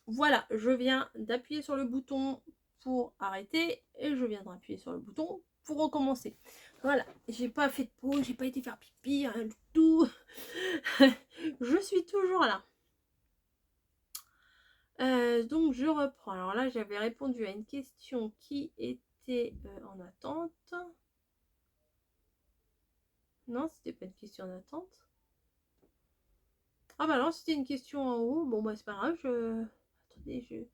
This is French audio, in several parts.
Voilà, je viens d'appuyer sur le bouton pour arrêter et je viens d'appuyer sur le bouton pour recommencer. Voilà, j'ai pas fait de pause, j'ai pas été faire pipi, rien du tout. Je suis toujours là. Donc je reprends. Alors là, j'avais répondu à une question qui était en attente. Non, c'était pas une question en attente. Ah bah non, c'était une question en haut. Bon bah c'est pas grave, Attendez,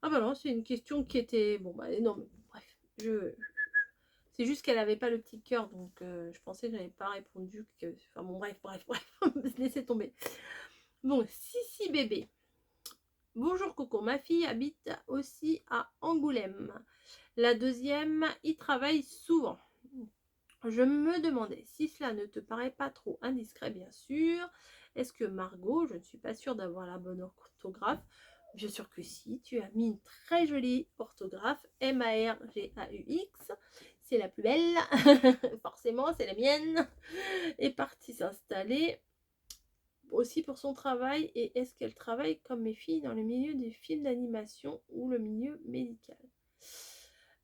Ah bah non, c'est une question qui était... Bon bah non, mais bref. C'est juste qu'elle avait pas le petit cœur, donc je pensais que j'avais pas répondu. Enfin bon, bref. Laissez tomber. Bon, si bébé. Bonjour Coco, ma fille habite aussi à Angoulême. La deuxième y travaille souvent. Je me demandais si cela ne te paraît pas trop indiscret, bien sûr. Est-ce que Margot, je ne suis pas sûre d'avoir la bonne orthographe. Bien sûr que si, tu as mis une très jolie orthographe, Margaux. C'est la plus belle, forcément, c'est la mienne. Est partie s'installer aussi pour son travail. Et est-ce qu'elle travaille comme mes filles dans le milieu des films d'animation ou le milieu médical?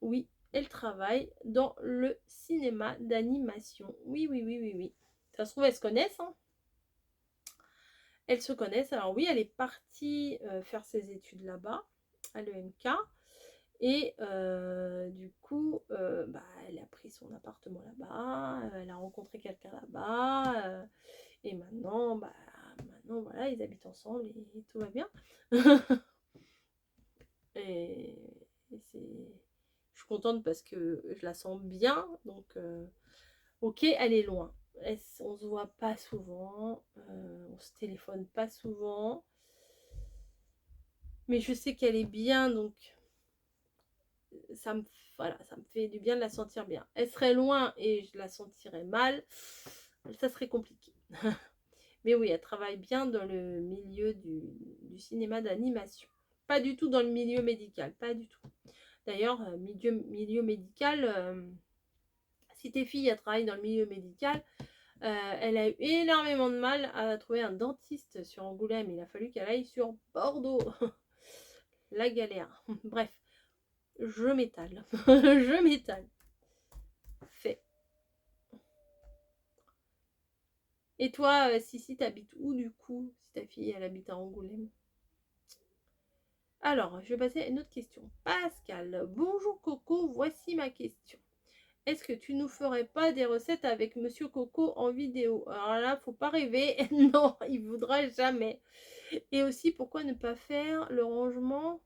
Oui, elle travaille dans le cinéma d'animation. Oui. Ça se trouve, elles se connaissent. Hein, elles se connaissent. Alors oui, elle est partie faire ses études là-bas, à l'EMK. Et du coup, elle a pris son appartement là-bas. Elle a rencontré quelqu'un là-bas. Et maintenant, voilà, ils habitent ensemble et tout va bien. et je suis contente parce que je la sens bien. Donc, ok, elle est loin. On se voit pas souvent. On se téléphone pas souvent. Mais je sais qu'elle est bien, donc ça me, ça me fait du bien de la sentir bien. Elle serait loin et je la sentirais mal. Ça serait compliqué. Mais oui, elle travaille bien dans le milieu du cinéma d'animation. Pas du tout dans le milieu médical, pas du tout. D'ailleurs, milieu médical, si tes filles travaillent dans le milieu médical, elle a eu énormément de mal à trouver un dentiste sur Angoulême. Il a fallu qu'elle aille sur Bordeaux. La galère. Bref, je m'étale. Je m'étale. Fait. Et toi, Sissi, t'habites où du coup? Si ta fille, elle habite à Angoulême. Alors, je vais passer à une autre question. Pascal, bonjour Coco, voici ma question. Est-ce que tu nous ferais pas des recettes avec Monsieur Coco en vidéo? Alors là, faut pas rêver. Non, il voudra jamais. Et aussi, pourquoi ne pas faire le rangement?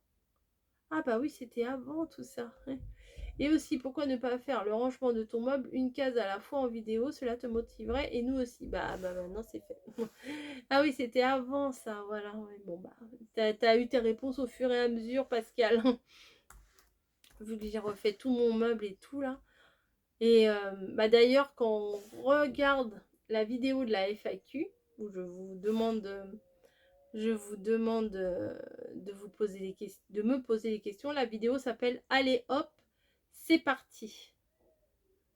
Ah bah oui, c'était avant tout ça. Et aussi, pourquoi ne pas faire le rangement de ton meuble une case à la fois en vidéo? Cela te motiverait et nous aussi. Bah maintenant, c'est fait. Ah oui, c'était avant ça, voilà. Ouais, bon bah, t'as eu tes réponses au fur et à mesure, Pascal. Vu que j'ai refait tout mon meuble et tout là. Et d'ailleurs, quand on regarde la vidéo de la FAQ, où je vous demande de vous poser les questions, de me poser les questions, la vidéo s'appelle Allez hop, c'est parti.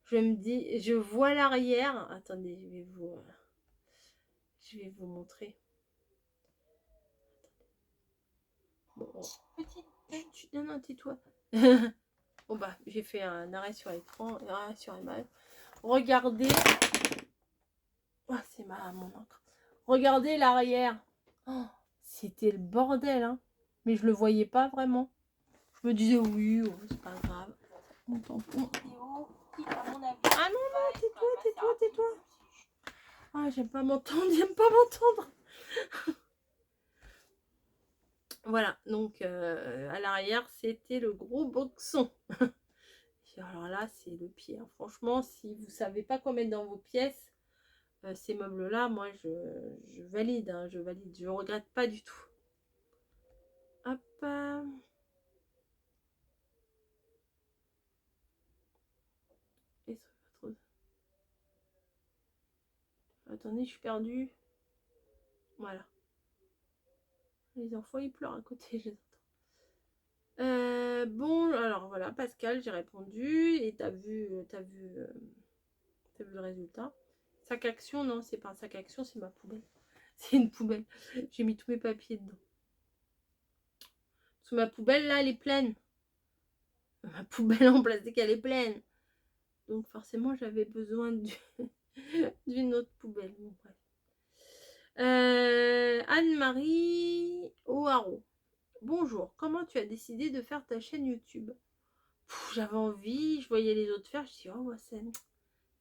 Je me dis, je vois l'arrière. Attendez, je vais vous montrer. Bon, petite, non, tais-toi. Bon bah, j'ai fait un arrêt sur l'écran, un arrêt sur image. Regardez. Oh, c'est mon encre. Regardez l'arrière. Oh, c'était le bordel, hein. Mais je le voyais pas vraiment. Je me disais oui, oh, c'est pas grave. Ah non, tais-toi. Ah, j'aime pas m'entendre. Voilà, donc à l'arrière, c'était le gros boxon. Alors là, c'est le pied. Hein. Franchement, si vous savez pas quoi mettre dans vos pièces, ces meubles-là, moi, je valide. Hein, je valide. Je regrette pas du tout. Hop. Attendez, je suis perdue. Voilà. Les enfants, ils pleurent à côté, je les entends. Bon, alors voilà, Pascal, j'ai répondu. Et t'as vu le résultat. Sac action, non, c'est pas un sac action, c'est ma poubelle. C'est une poubelle. J'ai mis tous mes papiers dedans. Parce que ma poubelle, là, elle est pleine. Ma poubelle en plastique, elle est pleine. Donc forcément, j'avais besoin d'une autre poubelle. Bon, bref. Anne-Marie O'Haraud. Bonjour, comment tu as décidé de faire ta chaîne YouTube? J'avais envie, je voyais les autres faire, je dis oh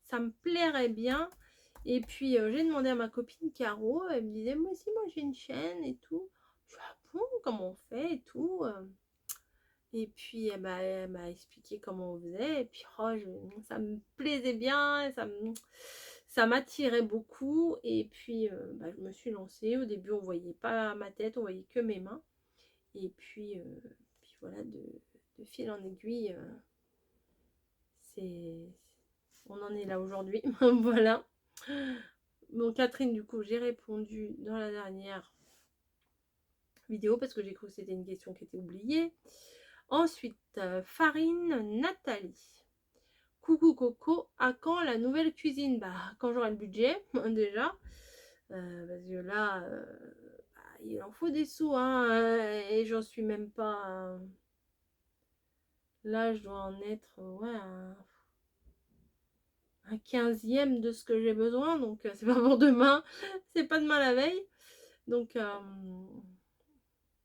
ça me plairait bien. Et puis j'ai demandé à ma copine Caro, elle me disait moi aussi, moi j'ai une chaîne et tout. Je dis ah bon, comment on fait et tout. Et puis elle m'a expliqué comment on faisait. Et puis ça me plaisait bien, ça m'attirait beaucoup. Et puis je me suis lancée. Au début on voyait pas ma tête, on voyait que mes mains. Et puis voilà, de fil en aiguille, on en est là aujourd'hui. Voilà. Donc Catherine, du coup, j'ai répondu dans la dernière vidéo parce que j'ai cru que c'était une question qui était oubliée. Ensuite, Farine Nathalie. Coucou Coco, à quand la nouvelle cuisine? Quand j'aurai le budget, déjà. Parce que là, il en faut des sous, hein, et j'en suis même pas. Là, je dois en être, ouais, un 15e de ce que j'ai besoin, donc c'est pas pour demain, c'est pas demain la veille. Donc,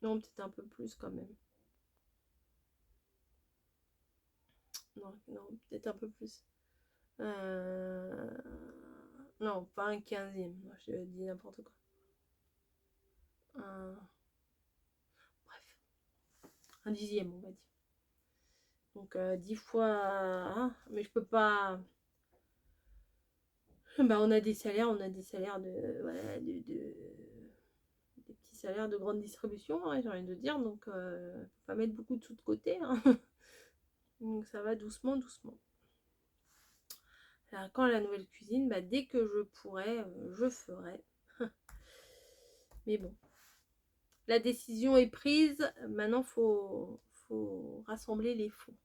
non, peut-être un peu plus quand même. Non, peut-être un peu plus. Non, pas un 15e, je dis n'importe quoi. Bref, un 10e, on va dire. Donc 10 fois, hein, mais je peux pas. On a des salaires, voilà, des petits salaires de grande distribution, hein, j'ai envie de dire, donc faut pas mettre beaucoup de sous de côté, hein. Donc ça va doucement, doucement. Alors, quand la nouvelle cuisine, dès que je pourrai, je ferai. Mais bon, la décision est prise. Maintenant, faut rassembler les fonds.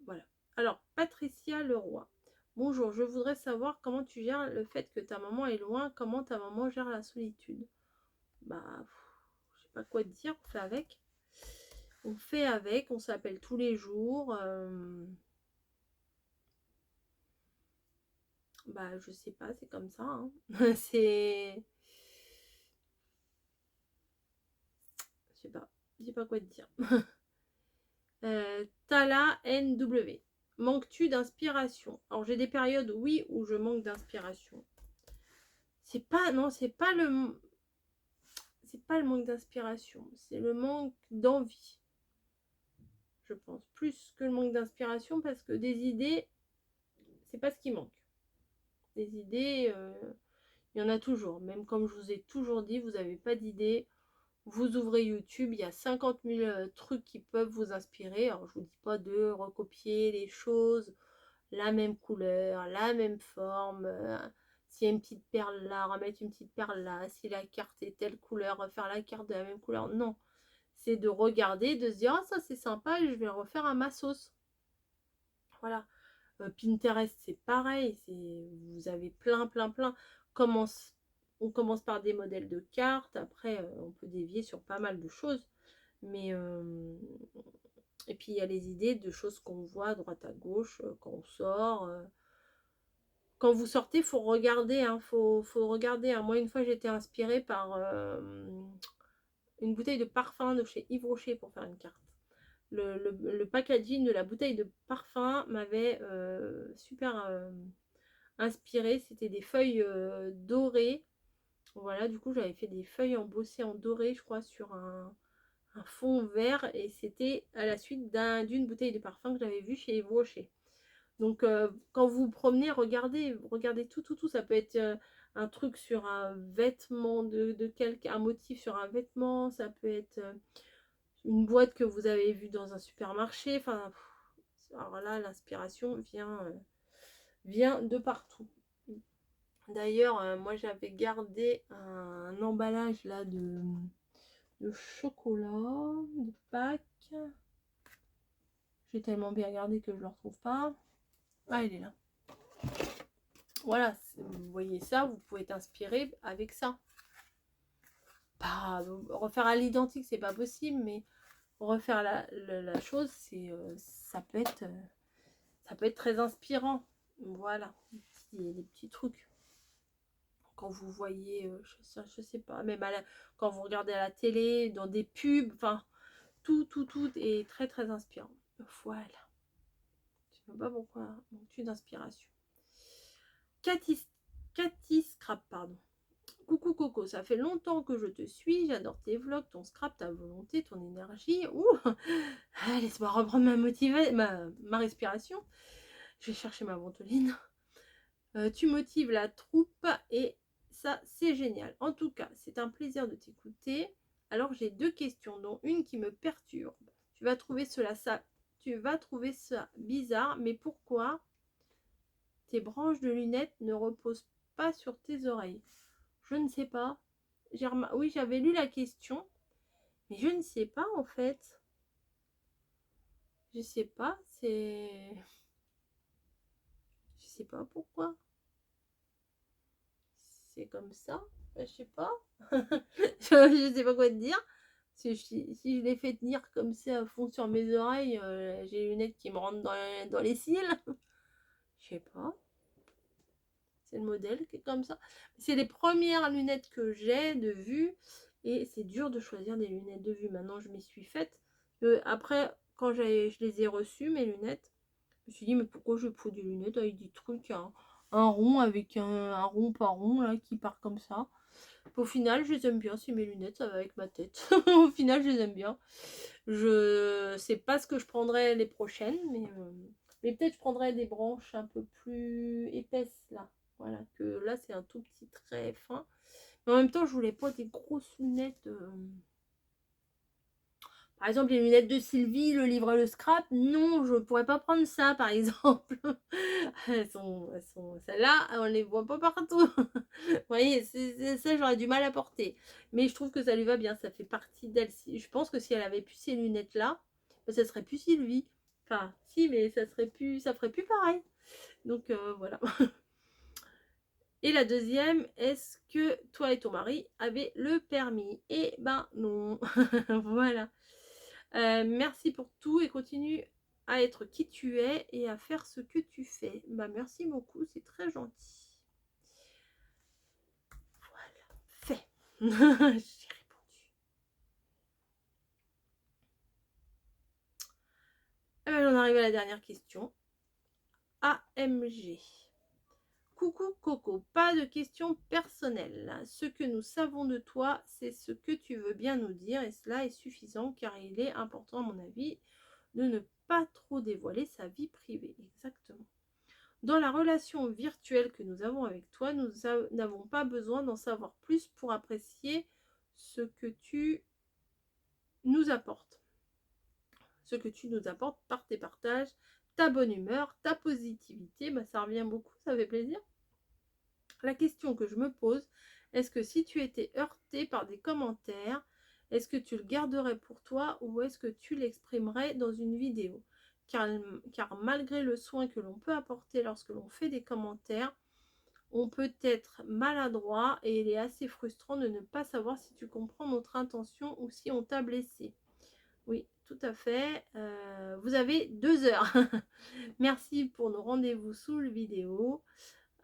Voilà. Alors, Patricia Leroy. Bonjour, je voudrais savoir comment tu gères le fait que ta maman est loin. Comment ta maman gère la solitude? Je sais pas quoi te dire. On fait avec. On fait avec. On s'appelle tous les jours. Je sais pas, c'est comme ça, hein. C'est... Je sais pas quoi te dire. Tala NW. Manques-tu d'inspiration? Alors j'ai des périodes, oui, où je manque d'inspiration. C'est pas le manque d'inspiration, c'est le manque d'envie. Je pense plus que le manque d'inspiration, parce que des idées, c'est pas ce qui manque. Des idées, il y en a toujours. Même comme je vous ai toujours dit, vous n'avez pas d'idées. Vous ouvrez YouTube, il y a 50 000 trucs qui peuvent vous inspirer. Alors, je vous dis pas de recopier les choses, la même couleur, la même forme. S'il y a une petite perle là, remettre une petite perle là. Si la carte est telle couleur, refaire la carte de la même couleur. Non. C'est de regarder, de se dire, ah, ça c'est sympa, je vais le refaire à ma sauce. Voilà. Pinterest, c'est pareil. Vous avez plein. On commence par des modèles de cartes. Après, on peut dévier sur pas mal de choses. Mais et puis il y a les idées de choses qu'on voit à droite à gauche quand on sort. Quand vous sortez, faut regarder. Hein, faut regarder. Hein. Moi, une fois, j'étais inspirée par une bouteille de parfum de chez Yves Rocher pour faire une carte. Le packaging de la bouteille de parfum m'avait super inspiré. C'était des feuilles dorées. Voilà, du coup, j'avais fait des feuilles embossées en doré, je crois, sur un fond vert. Et c'était à la suite d'une bouteille de parfum que j'avais vue chez Yves Rocher. Donc, quand vous vous promenez, regardez tout. Ça peut être un truc sur un vêtement un motif sur un vêtement. Ça peut être une boîte que vous avez vue dans un supermarché. Enfin, alors là, l'inspiration vient de partout. D'ailleurs, moi, j'avais gardé un emballage là de chocolat, de Pâques. J'ai tellement bien gardé que je ne le retrouve pas. Ah, il est là. Voilà, vous voyez ça, vous pouvez être inspiré avec ça. pas refaire à l'identique, c'est pas possible, mais refaire la chose, ça peut être très inspirant. Voilà, des petits trucs. Quand vous voyez, je sais pas, même quand vous regardez à la télé, dans des pubs, enfin, tout est très très inspirant. Voilà. Je sais pas pourquoi, manque d'inspiration. Cathy Scrap, pardon. Coucou Coco, ça fait longtemps que je te suis, j'adore tes vlogs, ton scrap, ta volonté, ton énergie. Ouh, laisse-moi reprendre ma respiration. Je vais chercher ma ventoline. Tu motives la troupe et ça, c'est génial. En tout cas, c'est un plaisir de t'écouter. Alors, j'ai 2 questions, dont une qui me perturbe. Tu vas trouver ça bizarre, mais pourquoi tes branches de lunettes ne reposent pas sur tes oreilles? Je ne sais pas. Oui, j'avais lu la question, mais je ne sais pas en fait. Je sais pas, je sais pas pourquoi. C'est comme ça. Je sais pas. je sais pas quoi te dire. Si je les fais tenir comme ça à fond sur mes oreilles, j'ai les lunettes qui me rentrent dans les cils. Je sais pas. C'est le modèle qui est comme ça. C'est les premières lunettes que j'ai de vue. Et c'est dur de choisir des lunettes de vue. Maintenant, je m'y suis faite. Après, quand je les ai reçues, mes lunettes, je me suis dit, mais pourquoi je prends des lunettes avec des trucs, un rond avec un rond pas rond, là, qui part comme ça. Au final, je les aime bien. C'est mes lunettes, ça va avec ma tête. Au final, je les aime bien. Je sais pas ce que je prendrai les prochaines, mais peut-être je prendrai des branches un peu plus épaisses, là. Voilà, que là, c'est un tout petit trait fin. Mais en même temps, je voulais pas des grosses lunettes. Par exemple, les lunettes de Sylvie, le livre Le Scrap, non, je pourrais pas prendre ça, par exemple. Celles-là, on les voit pas partout. Vous voyez, ça, j'aurais du mal à porter. Mais je trouve que ça lui va bien, ça fait partie d'elle. Je pense que si elle avait plus ces lunettes-là, ça serait plus Sylvie. Enfin, si, mais ça ferait plus pareil. Donc, voilà. Et la deuxième, est-ce que toi et ton mari avez le permis? Eh ben non. Voilà. Merci pour tout et continue à être qui tu es et à faire ce que tu fais. Bah merci beaucoup, c'est très gentil. Voilà, fait. J'ai répondu. On arrive à la dernière question. AMG. Coucou Coco, pas de questions personnelles. Ce que nous savons de toi, c'est ce que tu veux bien nous dire et cela est suffisant car il est important à mon avis de ne pas trop dévoiler sa vie privée. Exactement. Dans la relation virtuelle que nous avons avec toi, nous n'avons pas besoin d'en savoir plus pour apprécier ce que tu nous apportes. Ce que tu nous apportes par tes partages, ta bonne humeur, ta positivité, bah, ça revient beaucoup, ça fait plaisir. La question que je me pose, est-ce que si tu étais heurté par des commentaires, est-ce que tu le garderais pour toi ou est-ce que tu l'exprimerais dans une vidéo? Car malgré le soin que l'on peut apporter lorsque l'on fait des commentaires, on peut être maladroit et il est assez frustrant de ne pas savoir si tu comprends notre intention ou si on t'a blessé. Oui, tout à fait. Vous avez 2 heures. Merci pour nos rendez-vous sous le vidéo.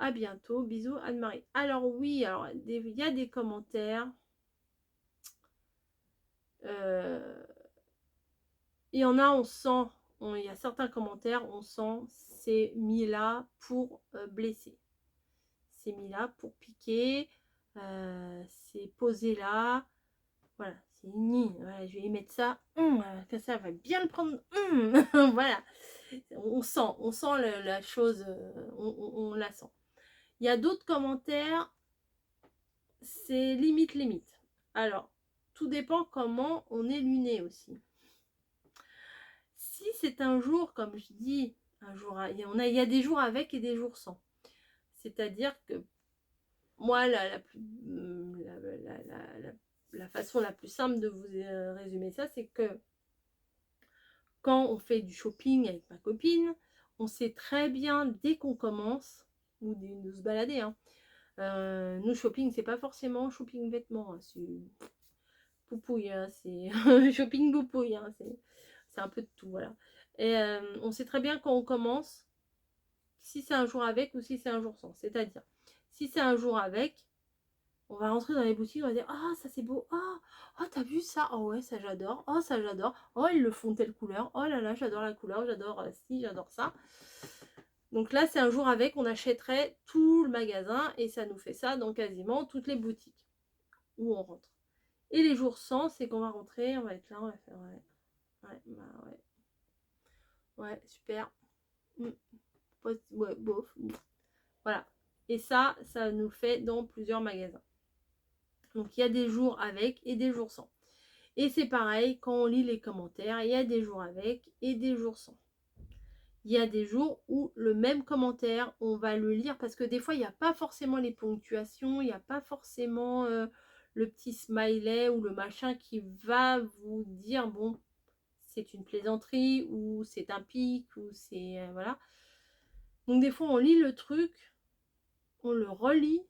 À bientôt. Bisous Anne-Marie. Alors oui, il y a des commentaires. Il y en a, on sent. Il y a certains commentaires, on sent c'est mis là pour blesser. C'est mis là pour piquer. C'est posé là. Voilà, c'est ni. Voilà, je vais y mettre ça. Que ça va bien le prendre. Voilà. On sent la chose. On la sent. Il y a d'autres commentaires. C'est limite. Alors, tout dépend comment on est luné aussi. Si c'est un jour, comme je dis, un jour, il y a des jours avec et des jours sans. C'est-à-dire que moi, la façon la plus simple de vous résumer ça, c'est que quand on fait du shopping avec ma copine, on sait très bien dès qu'on commence, ou de se balader, nous shopping, c'est pas forcément shopping vêtements, poupouille, hein, c'est shopping poupouille, hein, c'est un peu de tout, voilà. Et on sait très bien quand on commence, si c'est un jour avec ou si c'est un jour sans. C'est-à-dire, si c'est un jour avec, on va rentrer dans les boutiques, on va dire: «Ah, ça c'est beau, ah, oh, t'as vu ça? Oh ouais, ça j'adore, oh ça j'adore, oh ils le font telle couleur, oh là là, j'adore la couleur, j'adore ci, j'adore ça». Donc là, c'est un jour avec, on achèterait tout le magasin et ça nous fait ça dans quasiment toutes les boutiques où on rentre. Et les jours sans, c'est qu'on va rentrer, on va être là, on va faire ouais, bah ouais, super. Ouais, bof. Voilà. Et ça nous fait dans plusieurs magasins. Donc il y a des jours avec et des jours sans. Et c'est pareil, quand on lit les commentaires, il y a des jours avec et des jours sans. Il y a des jours où le même commentaire, on va le lire parce que des fois, il n'y a pas forcément les ponctuations, il n'y a pas forcément le petit smiley ou le machin qui va vous dire, bon, c'est une plaisanterie ou c'est un pic ou c'est... voilà. Donc des fois, on lit le truc, on le relit,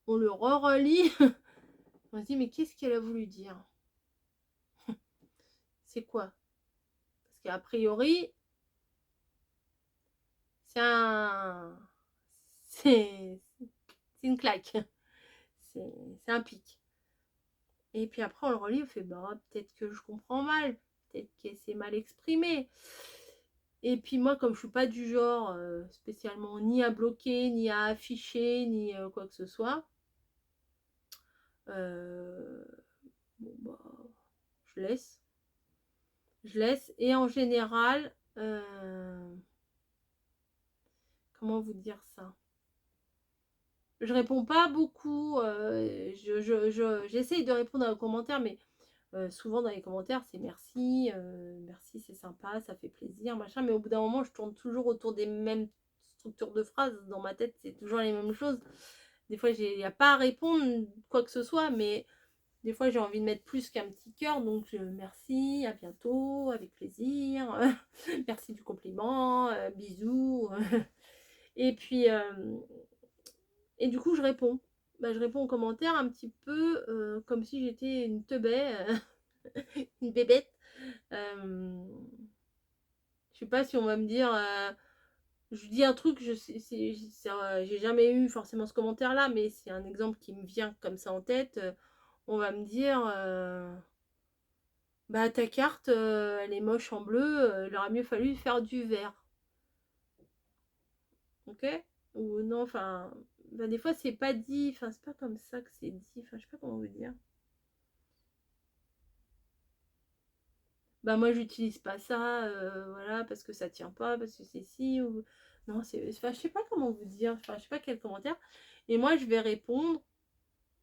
on le re-relit. On se dit, mais qu'est-ce qu'elle a voulu dire? C'est quoi? Parce qu'a priori, c'est un... C'est une claque. C'est un pic. Et puis après, on le relit, on fait, bah, peut-être que je comprends mal. Peut-être que c'est mal exprimé. Et puis moi, comme je suis pas du genre spécialement ni à bloquer, ni à afficher, ni quoi que ce soit, bon, bah, je laisse. Je laisse. Et en général, comment vous dire ça? Je réponds pas beaucoup. J'essaye de répondre aux commentaires, mais souvent dans les commentaires, c'est merci, merci, c'est sympa, ça fait plaisir, machin. Mais au bout d'un moment, je tourne toujours autour des mêmes structures de phrases. Dans ma tête, c'est toujours les mêmes choses. Des fois, il n'y a pas à répondre quoi que ce soit, mais des fois, j'ai envie de mettre plus qu'un petit cœur. Donc, merci, à bientôt, avec plaisir. Merci du compliment, bisous. Et puis, et du coup, je réponds. Bah, je réponds aux commentaires un petit peu comme si j'étais une teubée, une bébête. Je sais pas si on va me dire... je dis un truc, j'ai jamais eu forcément ce commentaire-là, mais c'est un exemple qui me vient comme ça en tête. On va me dire... bah, ta carte, elle est moche en bleu, il aurait mieux fallu faire du vert. Ok? Ou non, enfin... Bah, des fois, c'est pas dit, enfin, c'est pas comme ça que c'est dit, enfin, je sais pas comment vous dire. Bah, moi, j'utilise pas ça, voilà, parce que ça tient pas, parce que c'est si, ou... Non, enfin, je sais pas comment vous dire, enfin, je sais pas quel commentaire. Et moi, je vais répondre,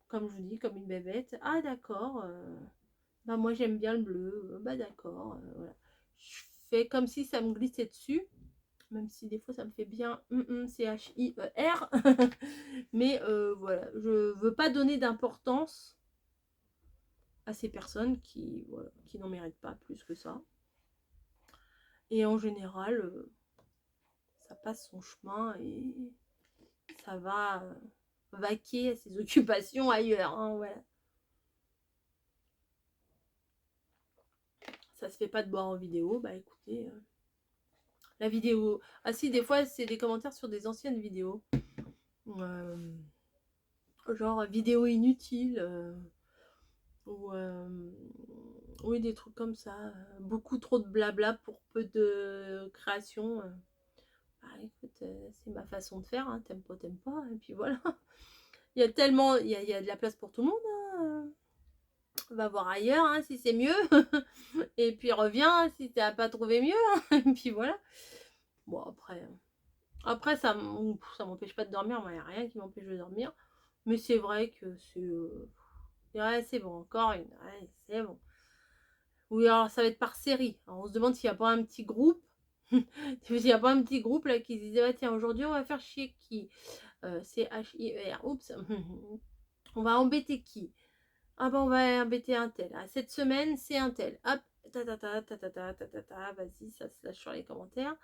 comme je vous dis, comme une bébête. Ah, d'accord, bah, moi, j'aime bien le bleu, bah, d'accord, voilà. Je fais comme si ça me glissait dessus. Même si des fois ça me fait bien CHIER. Mais voilà, je veux pas donner d'importance à ces personnes qui, voilà, qui n'en méritent pas plus que ça. Et en général, ça passe son chemin et ça va vaquer à ses occupations ailleurs. Hein, voilà. Ça se fait pas de boire en vidéo, bah écoutez, la vidéo... Ah si, des fois c'est des commentaires sur des anciennes vidéos. Genre vidéo inutile. Ou oui, des trucs comme ça. Beaucoup trop de blabla pour peu de création. Bah écoute, c'est ma façon de faire, hein. T'aimes pas, et puis voilà. Il y a tellement, il y a de la place pour tout le monde, hein. Va voir ailleurs, hein, si c'est mieux. Et puis reviens si t'as pas trouvé mieux, hein. Et puis voilà. Bon, après ça m'empêche pas de dormir. Moi, il n'y a rien qui m'empêche de dormir. Mais c'est vrai que c'est... ouais, c'est bon, encore une. Ouais, c'est bon. Oui, alors ça va être par série. Alors, on se demande s'il n'y a pas un petit groupe. S'il n'y a pas un petit groupe là qui se disait, ah, tiens, aujourd'hui on va faire chier qui, CHIER. Oups. On va embêter qui? Ah bah on va embêter un tel. Ah, cette semaine c'est un tel. Hop, vas-y, ça se lâche sur les commentaires.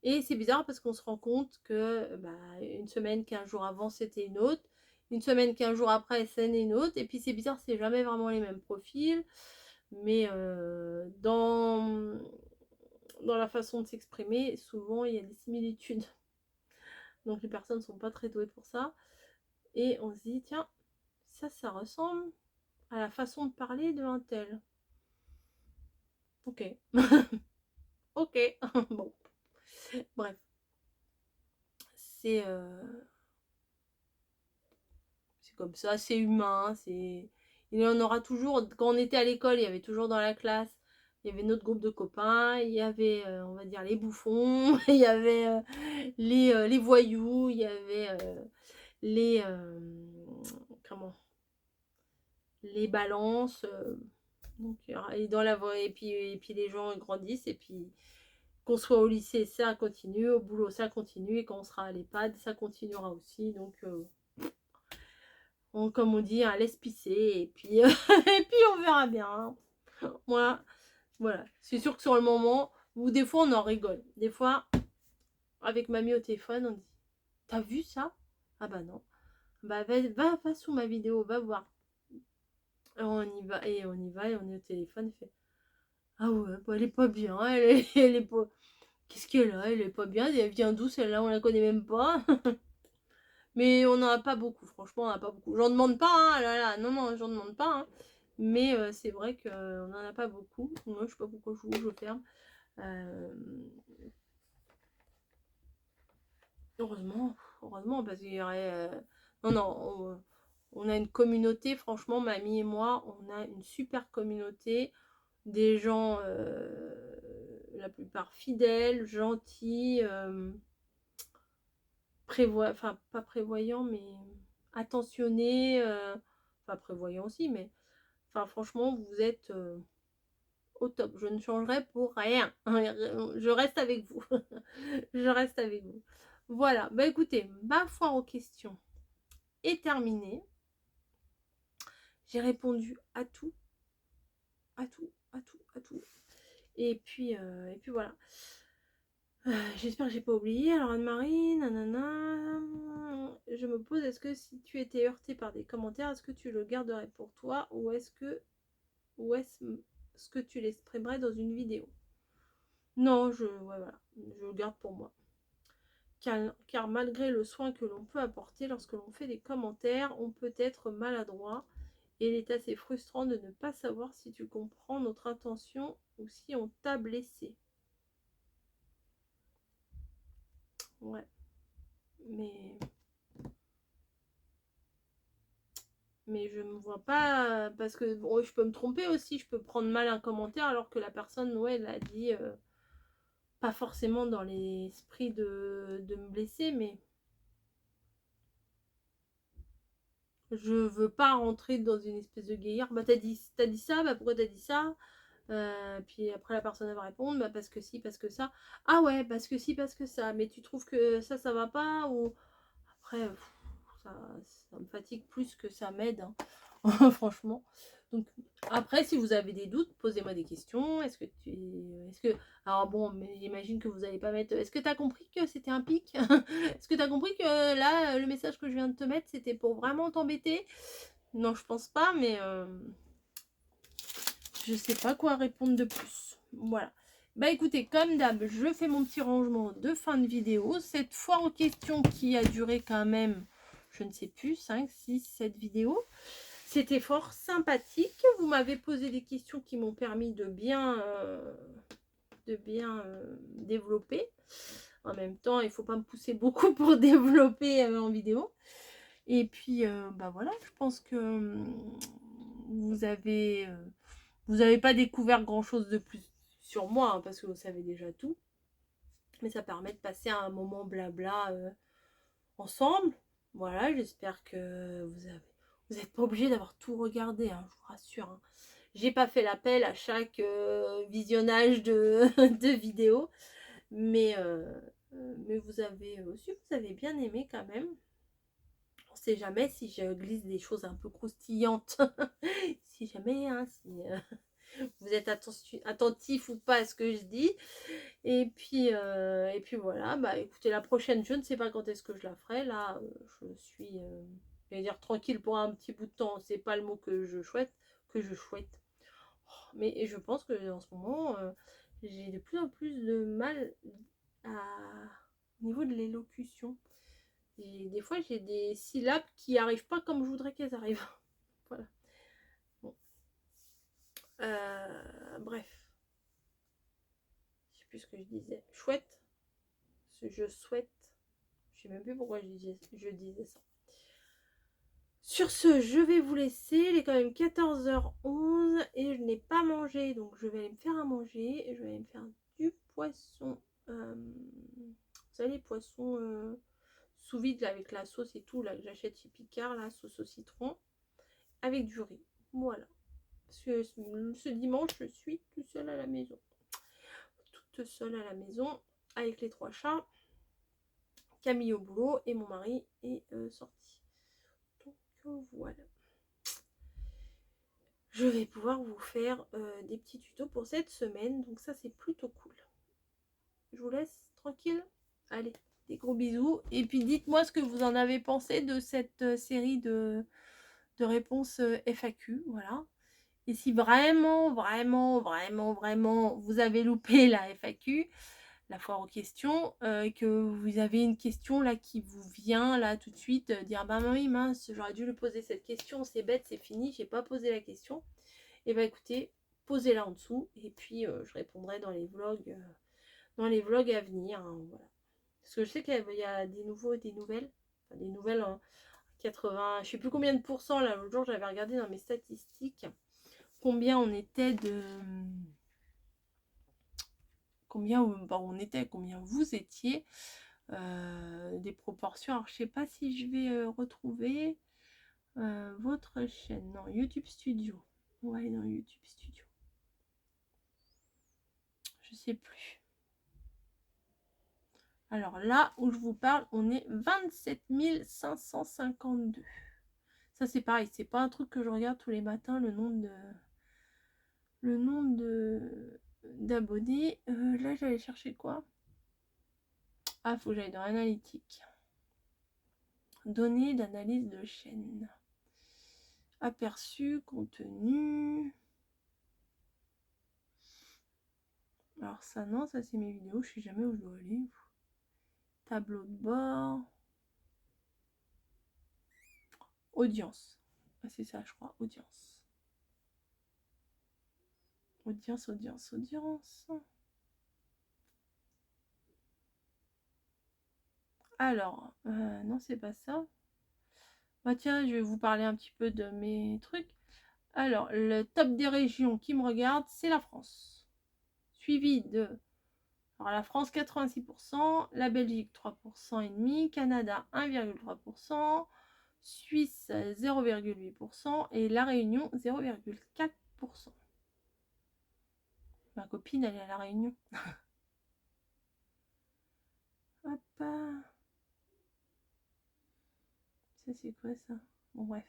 Et c'est bizarre parce qu'on se rend compte que bah, une semaine, 15 jours avant, c'était une autre. Une semaine, 15 jours après, scène est une autre. Et puis c'est bizarre, c'est jamais vraiment les mêmes profils. Mais dans la façon de s'exprimer, souvent il y a des similitudes. Donc les personnes ne sont pas très douées pour ça. Et on se dit, tiens, ça ressemble à la façon de parler de un tel. Ok. Ok. Bon. Bref. C'est comme ça, c'est humain. Il y en aura toujours. Quand on était à l'école, il y avait toujours dans la classe, il y avait notre groupe de copains, il y avait, on va dire, les bouffons, il y avait les voyous, il y avait les... les balances. Donc, et, et puis les gens grandissent, et puis qu'on soit au lycée, ça continue, au boulot, ça continue, et quand on sera à l'EHPAD, ça continuera aussi. Donc, comme on dit, laisse pisser, et puis, et puis on verra bien. Moi, voilà. C'est sûr que sur le moment, ou des fois on en rigole. Des fois, avec mamie au téléphone, on dit, t'as vu ça? Ah bah non. Bah va sous ma vidéo, va voir. Et on y va, et on est au téléphone, fait, ah ouais, bah elle est pas bien, elle est pas... Qu'est-ce qu'elle a? Elle est pas bien, elle vient d'où celle-là? On la connaît même pas. Mais on n'en a pas beaucoup, franchement, on n'en a pas beaucoup. J'en demande pas, hein, là, non, j'en demande pas, hein. Mais c'est vrai qu'on n'en a pas beaucoup. Moi, je sais pas pourquoi je ferme. Heureusement, parce qu'il y aurait... non, on a une communauté, franchement, mamie et moi, on a une super communauté. Des gens, la plupart fidèles, gentils, enfin pas prévoyants, mais attentionnés, enfin prévoyants aussi, mais enfin franchement, vous êtes au top. Je ne changerai pour rien. Je reste avec vous. Je reste avec vous. Voilà, bah écoutez, ma foire aux questions est terminée. J'ai répondu à tout, à tout, à tout, à tout. Et puis voilà. J'espère que j'ai pas oublié. Alors Anne-Marie, nanana. Je me pose, est-ce que si tu étais heurtée par des commentaires, est-ce que tu le garderais pour toi, ou est-ce que tu l'exprimerais dans une vidéo? Non, ouais, voilà, je le garde pour moi. Car malgré le soin que l'on peut apporter lorsque l'on fait des commentaires, on peut être maladroit, et il est assez frustrant de ne pas savoir si tu comprends notre intention ou si on t'a blessé. Ouais. Mais je me vois pas, parce que bon, je peux me tromper aussi, je peux prendre mal un commentaire alors que la personne, ouais, elle a dit pas forcément dans l'esprit de me blesser, mais je veux pas rentrer dans une espèce de guéguerre. Bah t'as dit ça, bah pourquoi t'as dit ça? Puis après la personne elle va répondre, bah parce que si, parce que ça. Ah ouais, parce que si, parce que ça. Mais tu trouves que ça va pas, ou après ça me fatigue plus que ça m'aide, hein. Franchement. Donc après, si vous avez des doutes, posez-moi des questions. Alors bon, mais j'imagine que vous n'allez pas mettre, est-ce que tu as compris que c'était un pic? Est-ce que tu as compris que là, le message que je viens de te mettre, c'était pour vraiment t'embêter? Non, je pense pas, mais je sais pas quoi répondre de plus. Voilà. Bah écoutez, comme d'hab, je fais mon petit rangement de fin de vidéo. Cette foire aux questions qui a duré quand même, je ne sais plus, 5, 6, 7 vidéos. C'était fort sympathique. Vous m'avez posé des questions qui m'ont permis de bien développer. En même temps, il ne faut pas me pousser beaucoup pour développer en vidéo. Et puis, bah voilà, je pense que vous avez pas découvert grand-chose de plus sur moi, hein, parce que vous savez déjà tout. Mais ça permet de passer un moment blabla ensemble. Voilà, j'espère que vous n'êtes pas obligé d'avoir tout regardé, hein, je vous rassure. Hein. J'ai pas fait l'appel à chaque visionnage de vidéo, mais vous avez bien aimé quand même. On sait jamais si je glisse des choses un peu croustillantes. Si jamais, hein, si vous êtes attentif ou pas à ce que je dis. Et puis voilà, bah écoutez, la prochaine, je ne sais pas quand est-ce que je la ferai. Là, je suis Je vais dire tranquille pour un petit bout de temps, c'est pas le mot que je souhaite. Mais je pense que en ce moment, j'ai de plus en plus de mal au niveau de l'élocution. Des fois, j'ai des syllabes qui arrivent pas comme je voudrais qu'elles arrivent. Voilà. Bon. Bref. Je sais plus ce que je disais. Chouette. Je souhaite. Je sais même plus pourquoi je disais ça. Sur ce, je vais vous laisser. Il est quand même 14h11 et je n'ai pas mangé. Donc je vais aller me faire à manger. Je vais aller me faire du poisson. Vous savez, les poissons sous vide là, avec la sauce et tout, là, que j'achète chez Picard, la sauce au citron, avec du riz. Voilà. Parce que ce dimanche, je suis toute seule à la maison. Toute seule à la maison, avec les 3 chats. Camille au boulot et mon mari est sorti. Donc voilà. Je vais pouvoir vous faire des petits tutos pour cette semaine. Donc ça, c'est plutôt cool. Je vous laisse tranquille. Allez, des gros bisous. Et puis dites-moi ce que vous en avez pensé de cette série de réponses FAQ. Voilà. Et si vraiment, vous avez loupé la FAQ, la foire aux questions, que vous avez une question là qui vous vient là tout de suite, dire bah oui mince, j'aurais dû lui poser cette question, c'est bête, c'est fini, j'ai pas posé la question. Et bah écoutez, posez-la en dessous et puis je répondrai dans les vlogs à venir. Hein, voilà. Parce que je sais qu'il y a des nouveaux et des nouvelles. Enfin, des nouvelles en 80, je sais plus combien de pourcents là, l'autre jour j'avais regardé dans mes statistiques combien on était de. Combien combien vous étiez, des proportions. Alors je sais pas si je vais retrouver votre chaîne. Non, YouTube Studio. On va aller dans YouTube Studio. Je sais plus. Alors là où je vous parle, on est 27 552. Ça c'est pareil, c'est pas un truc que je regarde tous les matins, le nombre d'abonnés. Là j'allais chercher quoi? Ah, faut que j'aille dans Analytics. Données d'analyse de chaîne. Aperçu, contenu. Alors ça non, ça c'est mes vidéos, je sais jamais où je dois aller. Tableau de bord. Audience. Ah, c'est ça je crois, audience. Audience. Alors, non c'est pas ça. Bah tiens, je vais vous parler un petit peu de mes trucs. Alors, le top des régions qui me regardent, c'est la France. Suivi de... Alors la France 86%, la Belgique 3,5%, Canada 1,3%, Suisse 0,8% et la Réunion 0,4%. Ma copine elle est à la Réunion. Hop. Ça c'est quoi ça? Bon bref,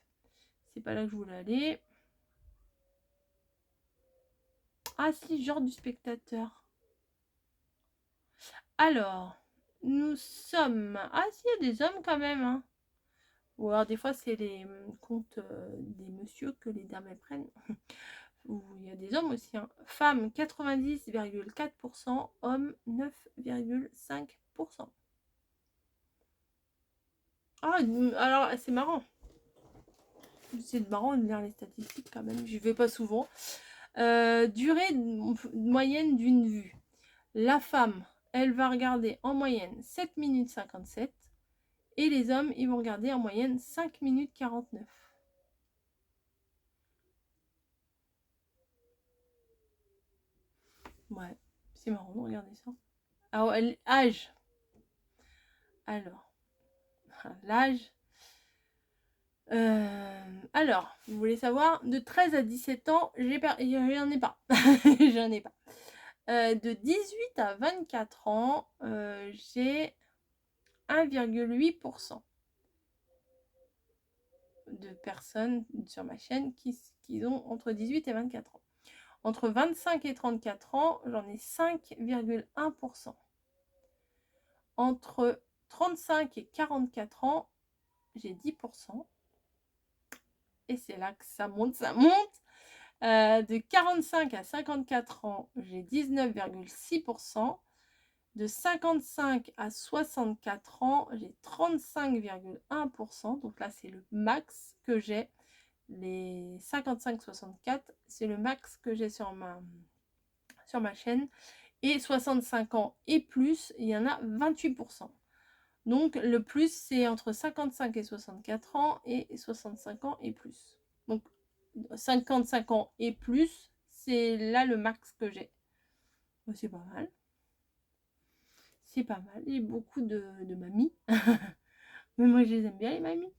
c'est pas là que je voulais aller. Ah si, genre du spectateur. Alors, nous sommes... Ah si, il y a des hommes quand même. Hein. Ou alors des fois c'est les comptes des messieurs que les dames prennent. Où il y a des hommes aussi. Hein. Femmes 90,4%, hommes 9,5%. Ah, alors c'est marrant. C'est marrant de lire les statistiques quand même. Je vais pas souvent. Durée moyenne d'une vue. La femme, elle va regarder en moyenne 7 minutes 57. Et les hommes, ils vont regarder en moyenne 5 minutes 49. Ouais, c'est marrant de regarder ça. Ah, âge. Alors, l'âge. Alors, vous voulez savoir, de 13 à 17 ans, j'en ai pas. J'en ai pas. De 18 à 24 ans, j'ai 1,8% de personnes sur ma chaîne qui ont entre 18 et 24 ans. Entre 25 et 34 ans, j'en ai 5,1%. Entre 35 et 44 ans, j'ai 10%. Et c'est là que ça monte, ça monte. De 45 à 54 ans, j'ai 19,6%. De 55 à 64 ans, j'ai 35,1%. Donc là, c'est le max que j'ai. Les 55-64, c'est le max que j'ai sur ma chaîne. Et 65 ans et plus, il y en a 28%. Donc le plus, c'est entre 55 et 64 ans et 65 ans et plus. Donc 55 ans et plus, c'est là le max que j'ai. C'est pas mal. C'est pas mal. Il y a beaucoup de mamies. Mais moi, je les aime bien, les mamies.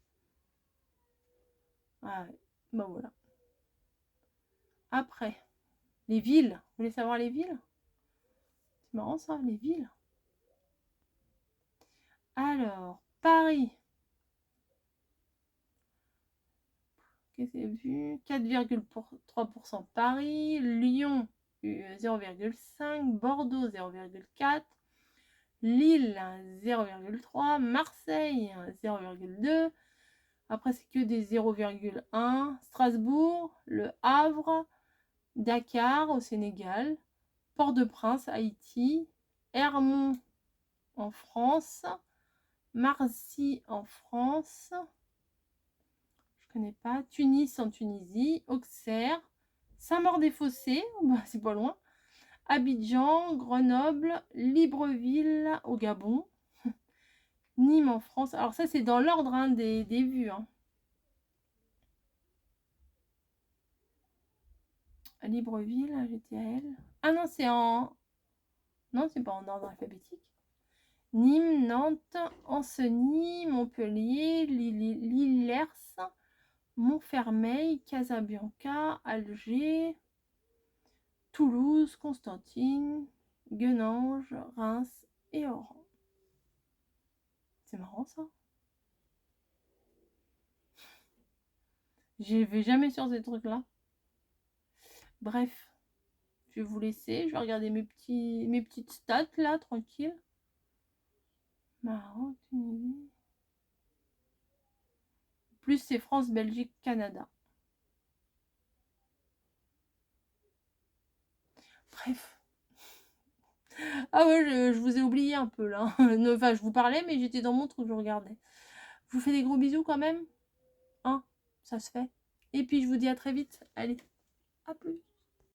Ah ouais. Bah voilà. Après, les villes. Vous voulez savoir les villes? C'est marrant ça, les villes. Alors, Paris. Qu'est-ce que c'est vu? 4,3% Paris. Lyon, 0,5. Bordeaux, 0,4. Lille, 0,3. Marseille, 0,2. Après, c'est que des 0,1. Strasbourg, Le Havre, Dakar au Sénégal, Port-de-Prince, Haïti, Hermont en France, Marcy en France, je connais pas, Tunis en Tunisie, Auxerre, Saint-Maur-des-Fossés, bah, c'est pas loin, Abidjan, Grenoble, Libreville au Gabon, Nîmes en France. Alors ça c'est dans l'ordre hein, des vues. Hein. À Libreville, GTL. Ah non, c'est en... Non, c'est pas en ordre alphabétique. Nîmes, Nantes, Ancenis, Montpellier, Lillers, Montfermeil, Casabianca, Alger, Toulouse, Constantine, Guenange, Reims et Oran. C'est marrant ça. Je vais jamais sur ces trucs-là. Bref, je vais vous laisser. Je vais regarder mes petites stats là, tranquille. Maroc, Tunisie. Plus c'est France, Belgique, Canada. Bref. Ah ouais, je vous ai oublié un peu là. Enfin, je vous parlais, mais j'étais dans mon truc, je regardais. Je vous fais des gros bisous quand même. Hein, ça se fait. Et puis je vous dis à très vite. Allez, à plus.